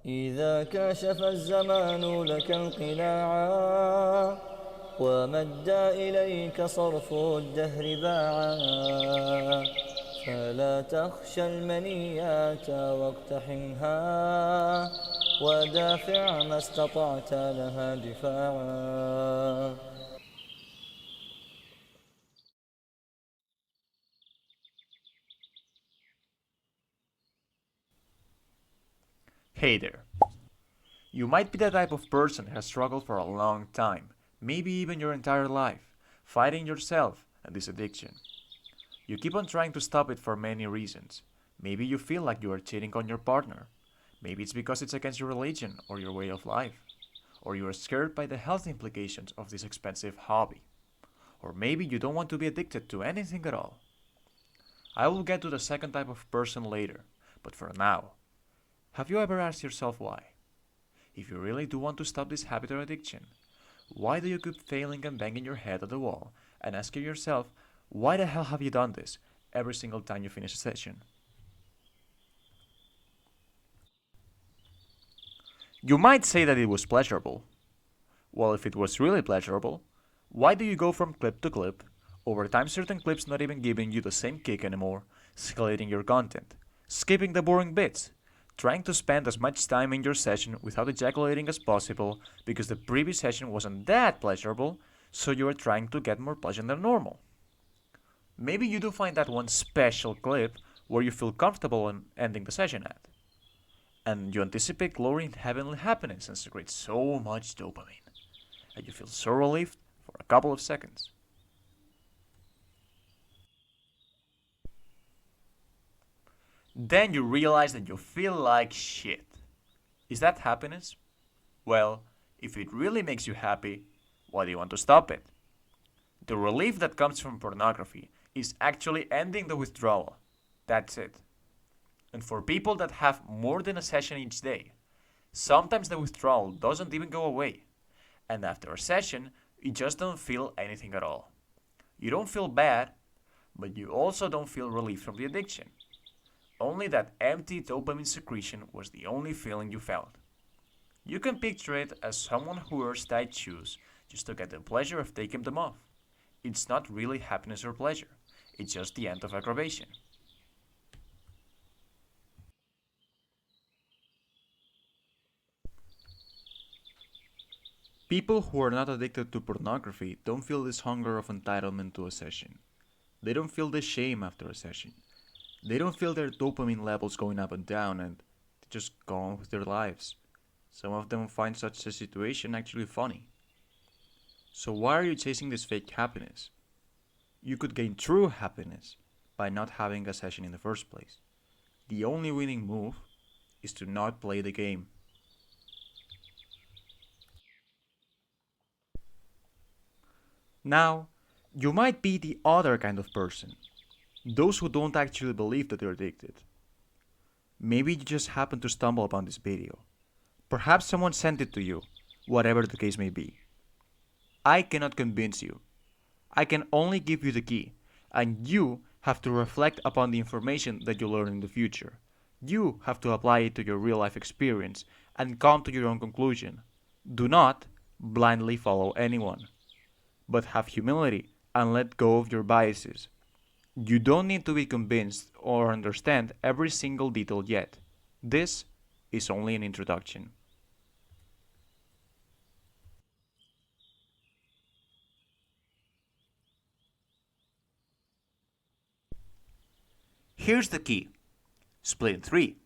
إذا كشف الزمان لك انقلاعا ومد إليك صرف الدهر باعا فلا تخشى المنيات واقتحمها ودافع ما استطعت لها دفاعا. Hey there. You might be the type of person who has struggled for a long time, maybe even your entire life, fighting yourself and this addiction. You keep on trying to stop it for many reasons. Maybe you feel like you are cheating on your partner. Maybe it's because it's against your religion or your way of life. Or you are scared by the health implications of this expensive hobby. Or maybe you don't want to be addicted to anything at all. I will get to the second type of person later, but for now, have you ever asked yourself why? If you really do want to stop this habit or addiction, why do you keep failing and banging your head at the wall and asking yourself, why the hell have you done this every single time you finish a session? You might say that it was pleasurable. Well, if it was really pleasurable, why do you go from clip to clip, over time certain clips not even giving you the same kick anymore, escalating your content, skipping the boring bits, trying to spend as much time in your session without ejaculating as possible because the previous session wasn't that pleasurable, so you are trying to get more pleasure than normal? Maybe you do find that one special clip where you feel comfortable in ending the session at, and you anticipate glory and heavenly happiness and secrete so much dopamine, and you feel so relieved for a couple of seconds. Then you realize that you feel like shit. Is that happiness? Well, if it really makes you happy, why do you want to stop it? The relief that comes from pornography is actually ending the withdrawal. That's it. And for people that have more than a session each day, sometimes the withdrawal doesn't even go away. And after a session, you just don't feel anything at all. You don't feel bad, but you also don't feel relief from the addiction. Only that empty dopamine secretion was the only feeling you felt. You can picture it as someone who wears tight shoes just to get the pleasure of taking them off. It's not really happiness or pleasure, it's just the end of aggravation. People who are not addicted to pornography don't feel this hunger of entitlement to a session. They don't feel the shame after a session. They don't feel their dopamine levels going up and down and they just go on with their lives. Some of them find such a situation actually funny. So why are you chasing this fake happiness? You could gain true happiness by not having a session in the first place. The only winning move is to not play the game. Now, you might be the other kind of person, those who don't actually believe that they're addicted. Maybe you just happen to stumble upon this video. Perhaps someone sent it to you, whatever the case may be. I cannot convince you. I can only give you the key, and you have to reflect upon the information that you learn in the future. You have to apply it to your real life experience and come to your own conclusion. Do not blindly follow anyone, but have humility and let go of your biases. You don't need to be convinced or understand every single detail yet. This is only an introduction. Here's the key. Split in three.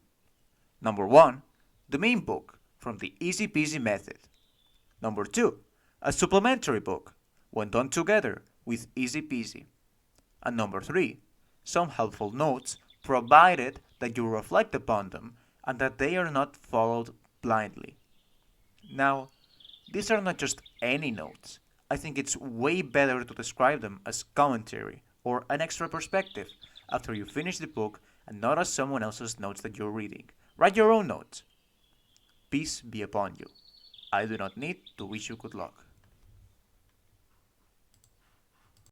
Number one, the main book from the easy peasy method. Number two, a supplementary book when done together with easy peasy. And number three, some helpful notes provided that you reflect upon them and that they are not followed blindly. Now, these are not just any notes. I think it's way better to describe them as commentary or an extra perspective after you finish the book and not as someone else's notes that you're reading. Write your own notes. Peace be upon you. I do not need to wish you good luck.